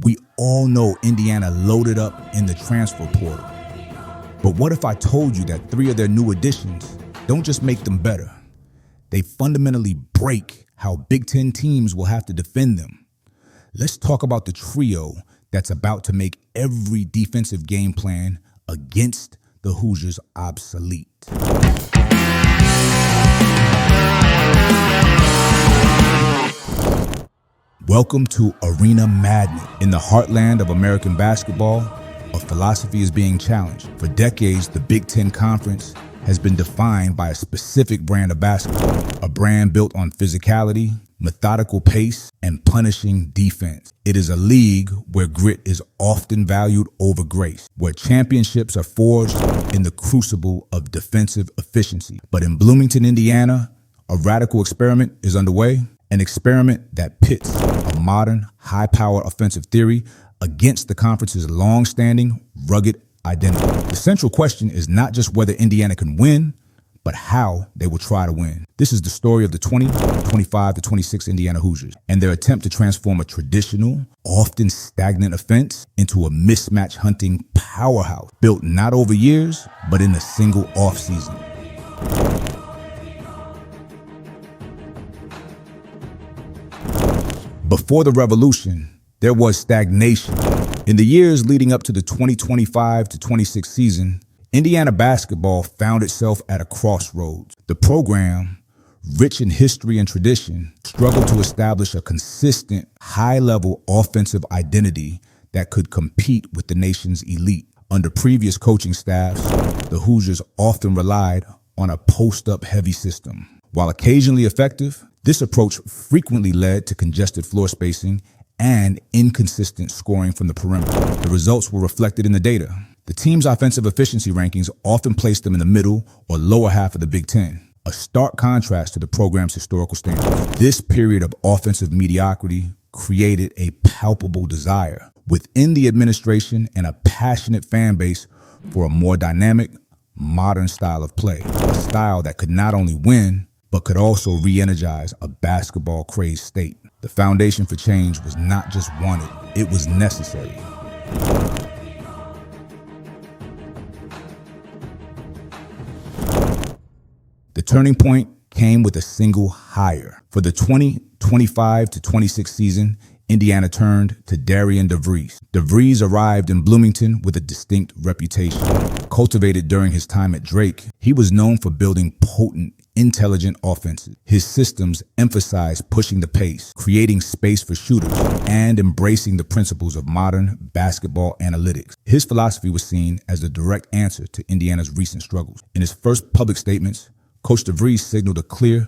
We all know Indiana loaded up in the transfer portal. But what if I told you that 3 of their new additions don't just make them better? They fundamentally break how Big Ten teams will have to defend them. Let's talk about the trio that's about to make every defensive game plan against the Hoosiers obsolete. Welcome to Arena Madness. In the heartland of American basketball, a philosophy is being challenged. For decades, the Big Ten Conference has been defined by a specific brand of basketball, a brand built on physicality, methodical pace, and punishing defense. It is a league where grit is often valued over grace, where championships are forged in the crucible of defensive efficiency. But in Bloomington, Indiana, a radical experiment is underway, an experiment that pits a modern, high-powered offensive theory against the conference's long-standing, rugged identity. The central question is not just whether Indiana can win, but how they will try to win. This is the story of the 25-26 Indiana Hoosiers and their attempt to transform a traditional, often stagnant offense into a mismatch hunting powerhouse built not over years, but in a single offseason. Before the revolution, there was stagnation. In the years leading up to the 2025-26 season, Indiana basketball found itself at a crossroads. The program, rich in history and tradition, struggled to establish a consistent, high-level offensive identity that could compete with the nation's elite. Under previous coaching staffs, the Hoosiers often relied on a post-up heavy system. While occasionally effective, this approach frequently led to congested floor spacing and inconsistent scoring from the perimeter. The results were reflected in the data. The team's offensive efficiency rankings often placed them in the middle or lower half of the Big Ten, a stark contrast to the program's historical standards. This period of offensive mediocrity created a palpable desire within the administration and a passionate fan base for a more dynamic, modern style of play, a style that could not only win, but could also re-energize a basketball-crazed state. The foundation for change was not just wanted, it was necessary. The turning point came with a single hire. For the 2025-26 season, Indiana turned to Darian Devries. Devries arrived in Bloomington with a distinct reputation. Cultivated during his time at Drake, he was known for building potent, intelligent offenses. His systems emphasized pushing the pace, creating space for shooters, and embracing the principles of modern basketball analytics. His philosophy was seen as the direct answer to Indiana's recent struggles. In his first public statements, Coach DeVries signaled a clear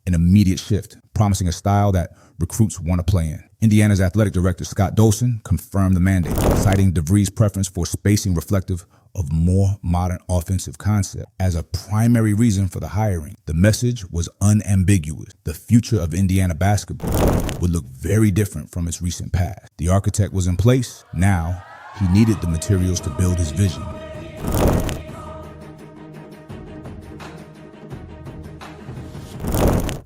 and immediate shift, promising a style that recruits want to play in. Indiana's athletic director, Scott Dolson, confirmed the mandate, citing DeVries' preference for spacing reflective of more modern offensive concept as a primary reason for the hiring. The message was unambiguous. The future of Indiana basketball would look very different from its recent past. The architect was in place. Now, he needed the materials to build his vision.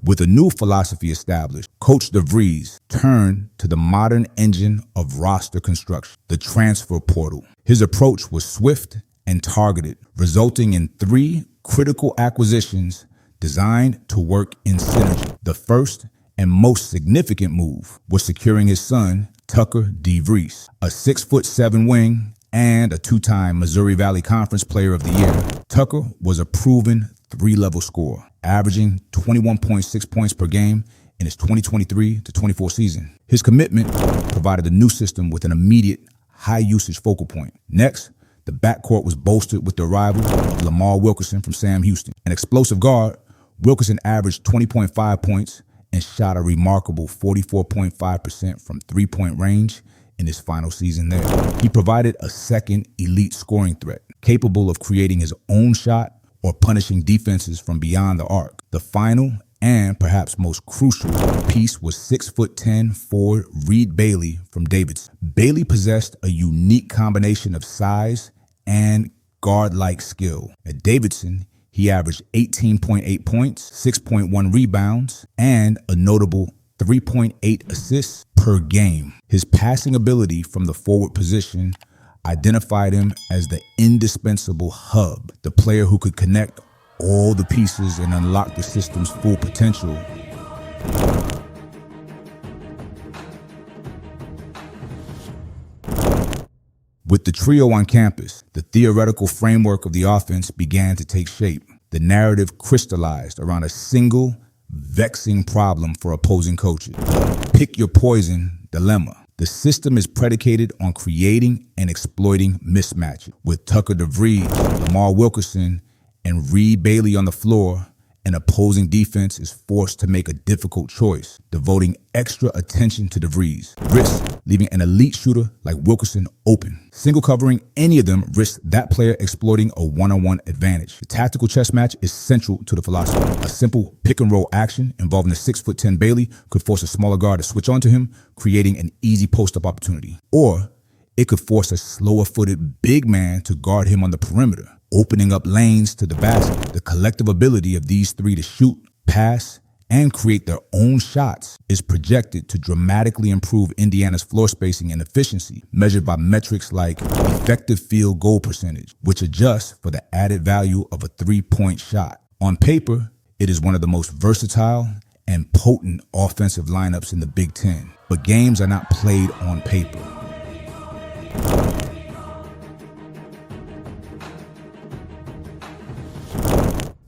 With a new philosophy established, Coach DeVries turned to the modern engine of roster construction, the transfer portal. His approach was swift and targeted, resulting in 3 critical acquisitions designed to work in synergy. The first and most significant move was securing his son, Tucker DeVries, a 6'7" wing and a 2-time Missouri Valley Conference Player of the Year. Tucker was a proven 3-level scorer, averaging 21.6 points per game in his 2023-24 season. His commitment provided the new system with an immediate, high-usage focal point. Next, the backcourt was bolstered with the arrival of Lamar Wilkerson from Sam Houston. An explosive guard, Wilkerson averaged 20.5 points and shot a remarkable 44.5% from three-point range in his final season there. He provided a second elite scoring threat, capable of creating his own shot or punishing defenses from beyond the arc. The final and perhaps most crucial piece was 6'10" forward Reed Bailey from Davidson. Bailey possessed a unique combination of size and guard-like skill. At Davidson, he averaged 18.8 points, 6.1 rebounds, and a notable 3.8 assists per game. His passing ability from the forward position identified him as the indispensable hub, the player who could connect all the pieces and unlock the system's full potential. With the trio on campus, the theoretical framework of the offense began to take shape. The narrative crystallized around a single, vexing problem for opposing coaches: the pick your poison dilemma. The system is predicated on creating and exploiting mismatches. With Tucker DeVries, Lamar Wilkerson, and Reed Bailey on the floor, an opposing defense is forced to make a difficult choice, devoting extra attention to DeVries. Risk leaving an elite shooter like Wilkerson open. Single covering any of them risks that player exploiting a one-on-one advantage. The tactical chess match is central to the philosophy. A simple pick-and-roll action involving the 6'10" Bailey could force a smaller guard to switch onto him, creating an easy post-up opportunity. Or it could force a slower-footed big man to guard him on the perimeter, opening up lanes to the basket. The collective ability of these three to shoot, pass, and create their own shots is projected to dramatically improve Indiana's floor spacing and efficiency, measured by metrics like effective field goal percentage, which adjusts for the added value of a three-point shot. On paper, it is one of the most versatile and potent offensive lineups in the Big Ten, but games are not played on paper.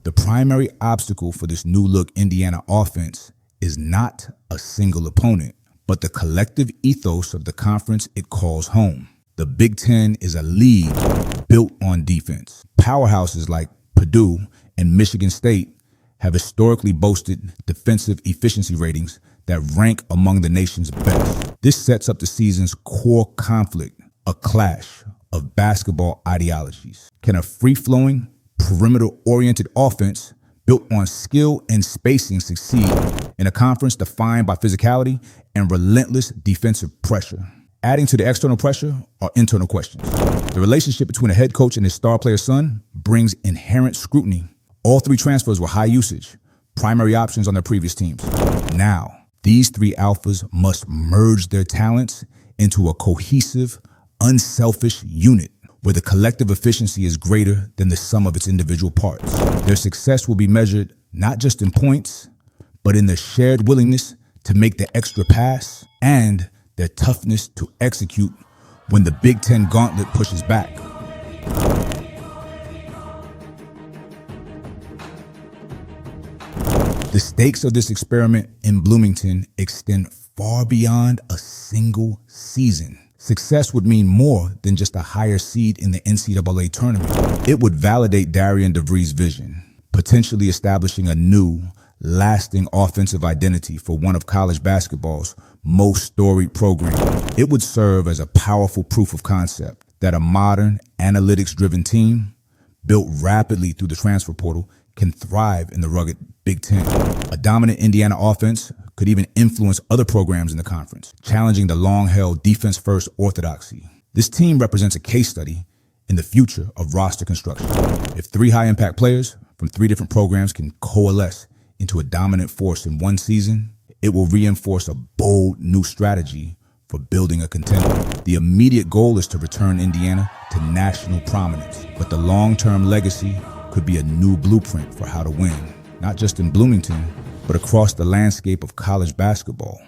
The primary obstacle for this new-look Indiana offense is not a single opponent, but the collective ethos of the conference it calls home. The Big Ten is a league built on defense. Powerhouses like Purdue and Michigan State have historically boasted defensive efficiency ratings that rank among the nation's best. This sets up the season's core conflict, a clash of basketball ideologies. Can a free-flowing, perimeter-oriented offense built on skill and spacing succeed in a conference defined by physicality and relentless defensive pressure? Adding to the external pressure are internal questions. The relationship between a head coach and his star player's son brings inherent scrutiny. All three transfers were high usage, primary options on their previous teams. Now, these three alphas must merge their talents into a cohesive, unselfish unit where the collective efficiency is greater than the sum of its individual parts. Their success will be measured not just in points, but in their shared willingness to make the extra pass and their toughness to execute when the Big Ten gauntlet pushes back. The stakes of this experiment in Bloomington extend far beyond a single season. Success would mean more than just a higher seed in the NCAA tournament. It would validate Darian Devries' vision, potentially establishing a new, lasting offensive identity for one of college basketball's most storied programs. It would serve as a powerful proof of concept that a modern, analytics-driven team, built rapidly through the transfer portal, can thrive in the rugged Big Ten. A dominant Indiana offense could even influence other programs in the conference, challenging the long-held defense-first orthodoxy. This team represents a case study in the future of roster construction. If three high-impact players from three different programs can coalesce into a dominant force in one season, it will reinforce a bold new strategy for building a contender. The immediate goal is to return Indiana to national prominence, but the long-term legacy could be a new blueprint for how to win, not just in Bloomington, but across the landscape of college basketball.